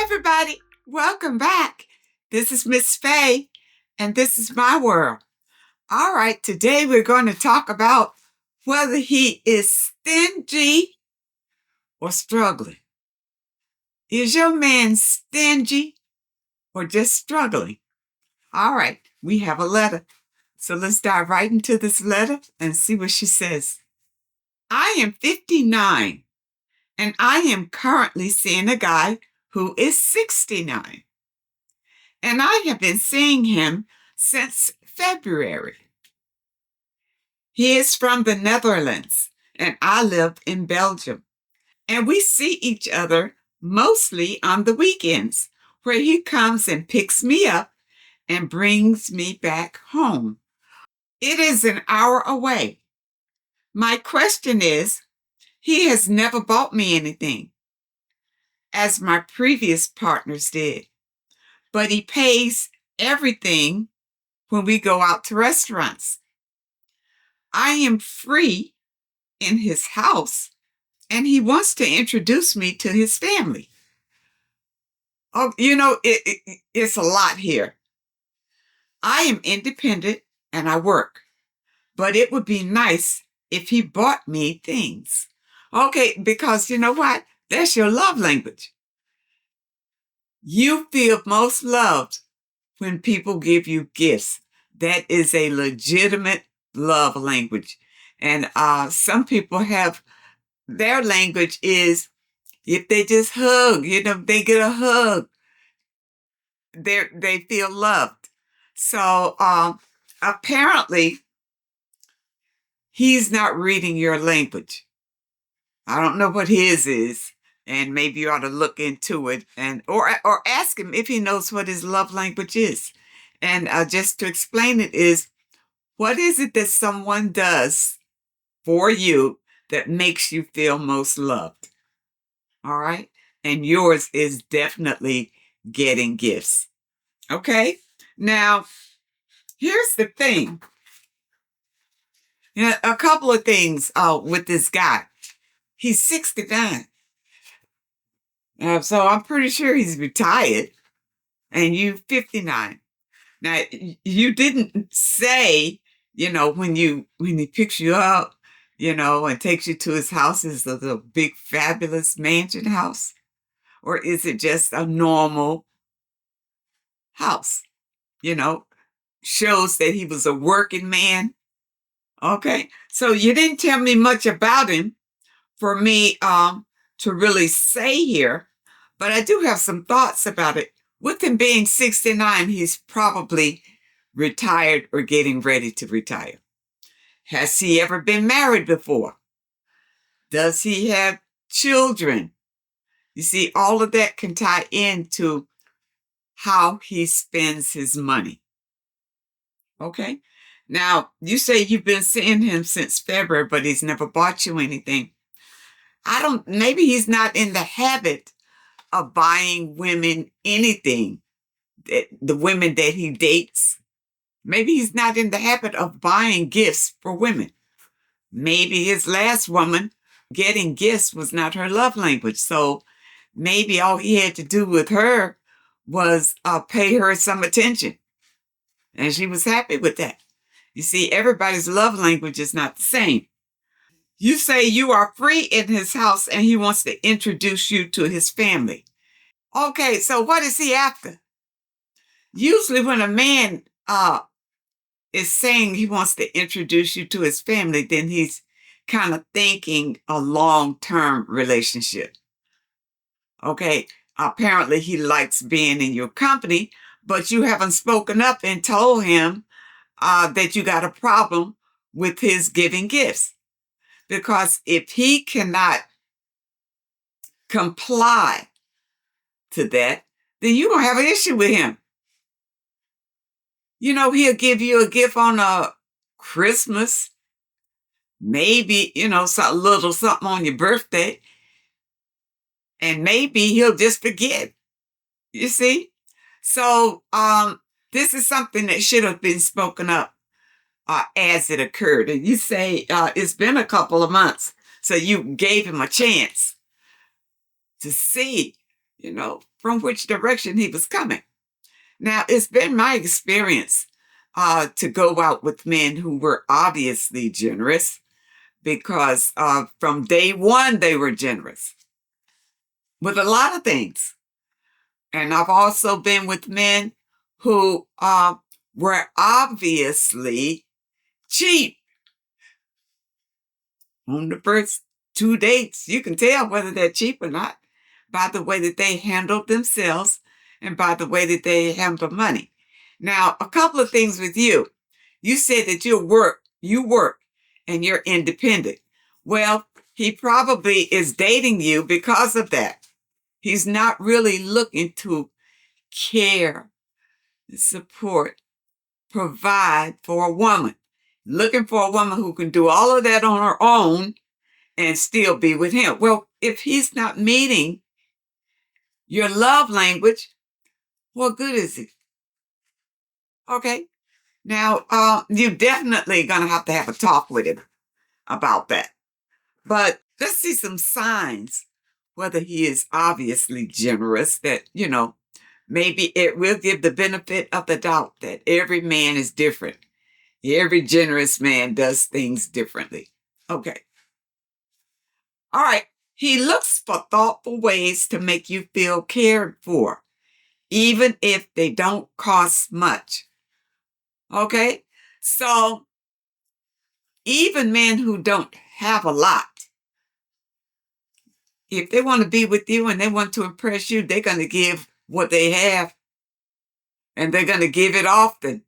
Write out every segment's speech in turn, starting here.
everybody. Welcome back. This is Miss Faye, and this is my world. All right, today we're going to talk about whether he is stingy or struggling. Is your man stingy or just struggling? All right, we have a letter. So let's dive right into this letter and see what she says. I am 59, and I am currently seeing a guy who is 69. And I have been seeing him since February. He is from the Netherlands, and I live in Belgium. And we see each other mostly on the weekends, where he comes and picks me up and brings me back home. It is an hour away. My question is, he has never bought me anything, as my previous partners did, but he pays everything when we go out to restaurants. I am free in his house, and he wants to introduce me to his family. Oh, it's a lot here. I am independent and I work, but it would be nice if he bought me things. Okay, because you know what? That's your love language. You feel most loved when people give you gifts. That is a legitimate love language. And some people have, their language is if they just hug, they get a hug, they feel loved. So apparently he's not reading your language. I don't know what his is, and maybe you ought to look into it or ask him if he knows what his love language is. And just to explain it is, what is it that someone does for you that makes you feel most loved? All right? And yours is definitely getting gifts. Okay? Now, here's the thing. A couple of things with this guy. He's 69. So I'm pretty sure he's retired. And you 59. Now, you didn't say, when he picks you up, and takes you to his house, is it a big, fabulous mansion house? Or is it just a normal house? Shows that he was a working man. Okay. So you didn't tell me much about him for me to really say here, but I do have some thoughts about it. With him being 69, he's probably retired or getting ready to retire. Has he ever been married before? Does he have children? You see, all of that can tie into how he spends his money. Okay? Now, you say you've been seeing him since February, but he's never bought you anything. Maybe he's not in the habit of buying women anything, the women that he dates. Maybe he's not in the habit of buying gifts for women. Maybe his last woman, getting gifts was not her love language. So maybe all he had to do with her was pay her some attention. And she was happy with that. You see, everybody's love language is not the same. You say you are free in his house and he wants to introduce you to his family. Okay, so what is he after? Usually when a man is saying he wants to introduce you to his family, then he's kind of thinking a long-term relationship. Okay, apparently he likes being in your company, but you haven't spoken up and told him that you got a problem with his giving gifts. Because if he cannot comply to that, then you're going to have an issue with him. He'll give you a gift on a Christmas, maybe, some little something on your birthday, and maybe he'll just forget. You see? So this is something that should have been spoken up as it occurred. And you say it's been a couple of months, so you gave him a chance to see, from which direction he was coming. Now, it's been my experience to go out with men who were obviously generous because from day one, they were generous with a lot of things. And I've also been with men who were obviously cheap. On the first 2 dates, you can tell whether they're cheap or not by the way that they handled themselves and by the way that they handle money. Now, a couple of things with you. You said that you work, and you're independent. Well, he probably is dating you because of that. He's not really looking to care, support, provide for a woman. Looking for a woman who can do all of that on her own and still be with him. Well, if he's not meeting your love language, what good is it? Okay. Now, you're definitely going to have a talk with him about that. But let's see some signs whether he is obviously generous that, maybe it will give the benefit of the doubt that every man is different. Every generous man does things differently. Okay. All right. He looks for thoughtful ways to make you feel cared for, even if they don't cost much. Okay? So, even men who don't have a lot, if they want to be with you and they want to impress you, they're going to give what they have, and they're going to give it often.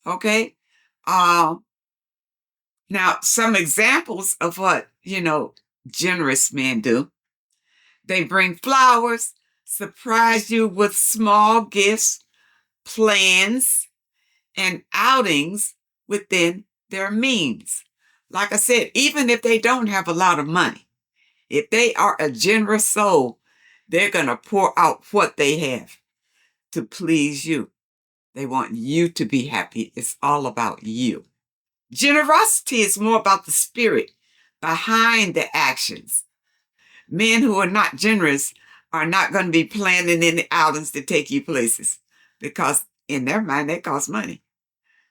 Okay? Now, some examples of what, generous men do. They bring flowers, surprise you with small gifts, plans, and outings within their means. Like I said, even if they don't have a lot of money, if they are a generous soul, they're going to pour out what they have to please you. They want you to be happy. It's all about you. Generosity is more about the spirit behind the actions. Men who are not generous are not going to be planning any outings to take you places because in their mind, they cost money.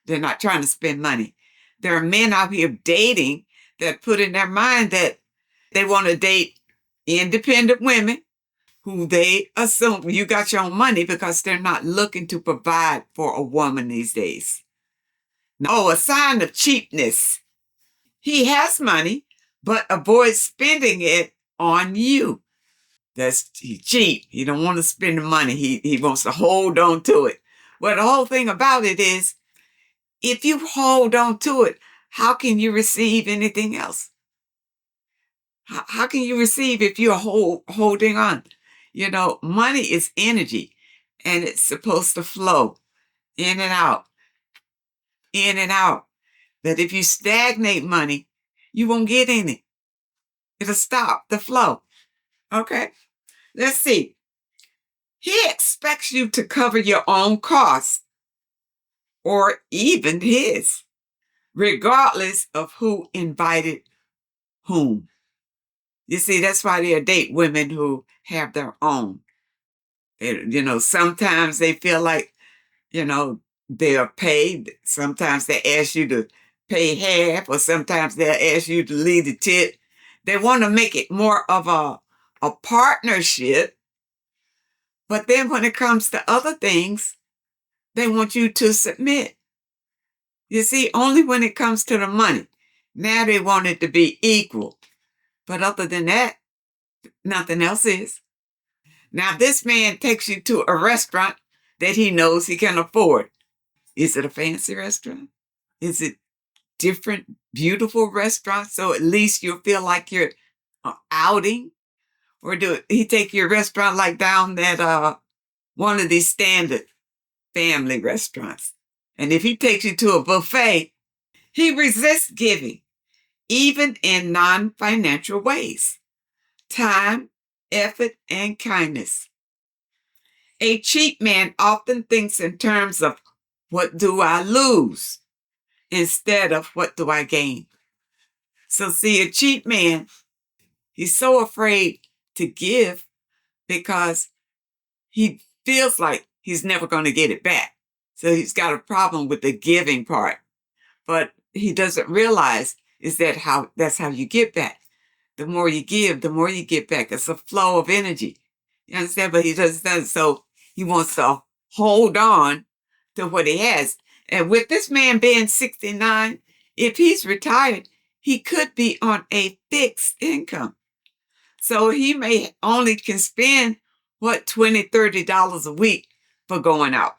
They're not trying to spend money. There are men out here dating that put in their mind that they want to date independent women who they assume you got your own money because they're not looking to provide for a woman these days. Oh, a sign of cheapness. He has money, but avoids spending it on you. That's cheap. He don't want to spend the money. He wants to hold on to it. Well, the whole thing about it is, if you hold on to it, how can you receive anything else? How can you receive if you're holding on? Money is energy, and it's supposed to flow in and out, in and out. But if you stagnate money, you won't get any. It'll stop the flow. Okay? Let's see. He expects you to cover your own costs or even his, regardless of who invited whom. You see, that's why they date women who have their own. Sometimes they feel like, they are paid. Sometimes they ask you to pay half, or sometimes they'll ask you to leave the tip. They want to make it more of a partnership. But then when it comes to other things, they want you to submit. You see, only when it comes to the money. Now they want it to be equal. But other than that, nothing else is. Now, this man takes you to a restaurant that he knows he can afford. Is it a fancy restaurant? Is it different, beautiful restaurants? So at least you'll feel like you're outing? Or do he take your restaurant like down at one of these standard family restaurants? And if he takes you to a buffet, he resists giving, even in non-financial ways. Time, effort, and kindness. A cheap man often thinks in terms of what do I lose instead of what do I gain. So see, a cheap man, he's so afraid to give because he feels like he's never going to get it back. So he's got a problem with the giving part. But he doesn't realize is that that's how you get back. The more you give, the more you get back. It's a flow of energy. You understand? But he doesn't. So he wants to hold on to what he has. And with this man being 69, if he's retired, he could be on a fixed income. So he may only can spend, what, $20, $30 a week for going out.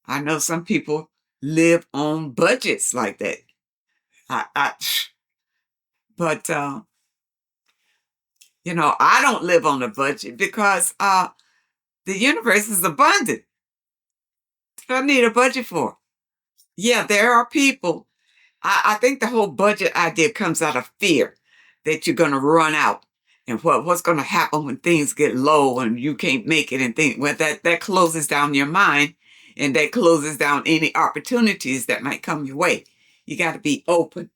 I know some people live on budgets like that. But I don't live on a budget because the universe is abundant. What do I need a budget for? Yeah, there are people. I think the whole budget idea comes out of fear that you're going to run out, and what's going to happen when things get low and you can't make it, and think well that closes down your mind, and that closes down any opportunities that might come your way. You got to be open.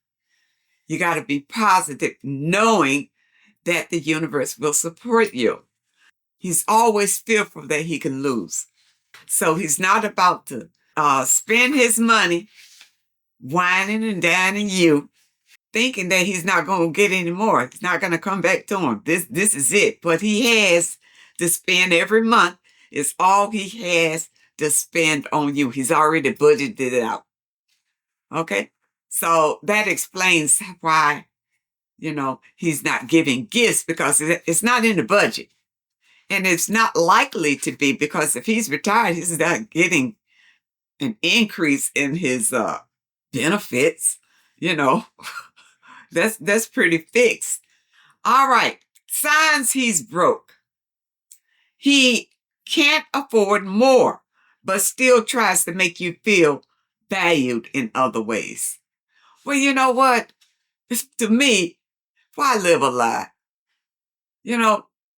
You got to be positive, knowing that the universe will support you. He's always fearful that he can lose. So he's not about to spend his money whining and dining you, thinking that he's not going to get any more. It's not going to come back to him. This is it. But he has to spend every month. It's all he has to spend on you. He's already budgeted it out. Okay? So that explains why, he's not giving gifts, because it's not in the budget. And it's not likely to be, because if he's retired, he's not getting an increase in his benefits. That's pretty fixed. All right. Signs he's broke. He can't afford more, but still tries to make you feel valued in other ways. Well, you know what? To me, why live a lie?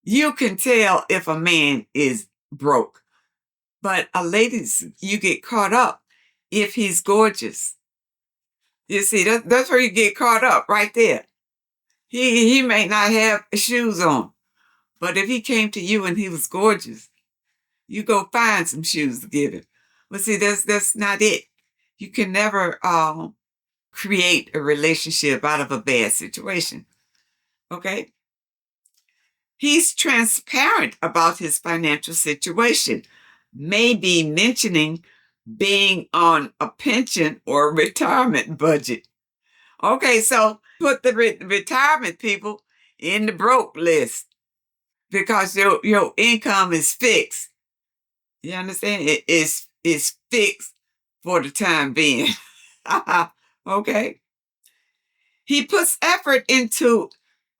You can tell if a man is broke. But ladies, you get caught up if he's gorgeous. You see, that's where you get caught up, right there. He may not have shoes on, but if he came to you and he was gorgeous, you go find some shoes to give him. But see, that's not it. You can never create a relationship out of a bad situation. Okay? He's transparent about his financial situation, maybe mentioning being on a pension or retirement budget. Okay, so put the retirement people in the broke list, because your income is fixed. You understand? It is fixed for the time being. Okay. He puts effort into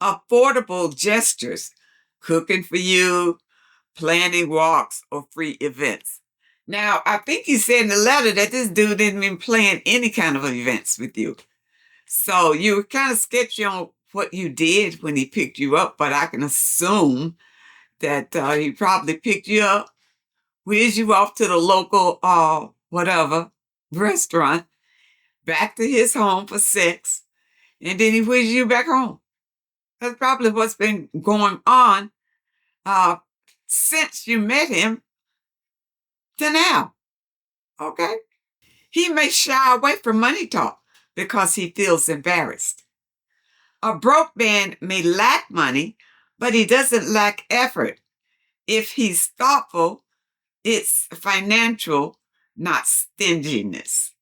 affordable gestures, cooking for you, planning walks, or free events. Now, I think he said in the letter that this dude didn't even plan any kind of events with you. So you were kind of sketchy on what you did when he picked you up, but I can assume that he probably picked you up, whizzed you off to the local, whatever, restaurant, back to his home for sex, and then he whizzed you back home. That's probably what's been going on since you met him to now. Okay? He may shy away from money talk because he feels embarrassed. A broke man may lack money, but he doesn't lack effort. If he's thoughtful, it's financial, not stinginess.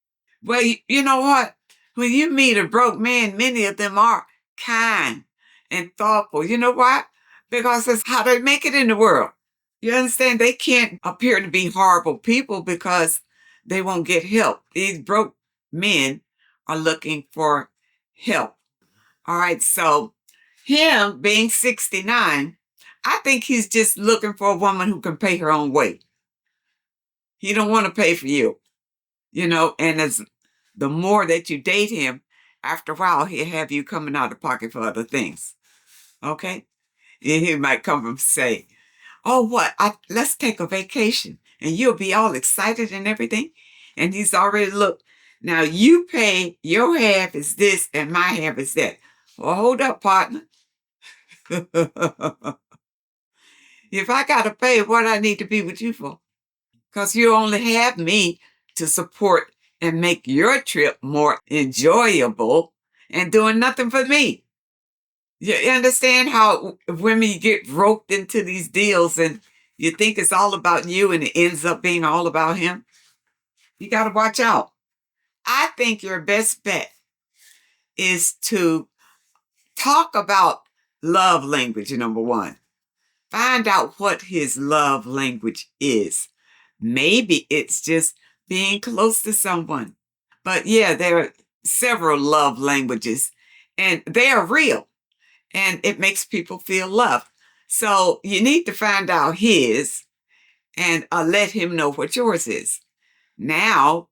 Well, you know what? When you meet a broke man, many of them are kind and thoughtful. You know why? Because that's how they make it in the world. You understand? They can't appear to be horrible people because they won't get help. These broke men are looking for help. All right, so him being 69, I think he's just looking for a woman who can pay her own way. He don't want to pay for you, and as the more that you date him, after a while, he'll have you coming out of pocket for other things. Okay? He might come and say, oh, what? Let's take a vacation. And you'll be all excited and everything. And he's already looked. Now, you pay, your half is this and my half is that. Well, hold up, partner. If I got to pay, what I need to be with you for? Because you only have me to support and make your trip more enjoyable and doing nothing for me. You understand how women get roped into these deals and you think it's all about you and it ends up being all about him? You got to watch out. I think your best bet is to talk about love language, number one. Find out what his love language is. Maybe it's just being close to someone. But yeah, there are several love languages and they are real and it makes people feel loved. So you need to find out his and let him know what yours is. Now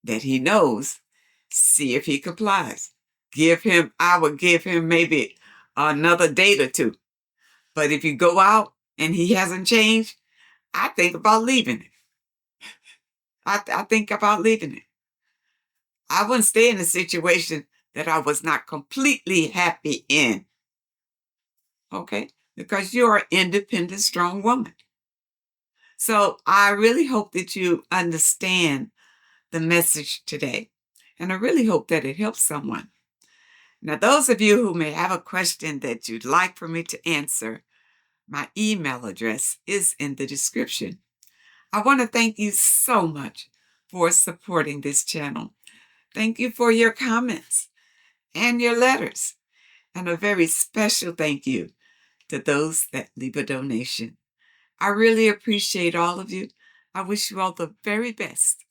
that he knows, see if he complies. I would give him maybe another date or two. But if you go out and he hasn't changed, I think about leaving it. I think about leaving it. I wouldn't stay in a situation that I was not completely happy in. Okay? Because you're an independent, strong woman. So I really hope that you understand the message today. And I really hope that it helps someone. Now, those of you who may have a question that you'd like for me to answer, my email address is in the description. I want to thank you so much for supporting this channel. Thank you for your comments and your letters. And a very special thank you to those that leave a donation. I really appreciate all of you. I wish you all the very best.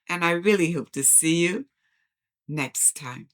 And I really hope to see you next time.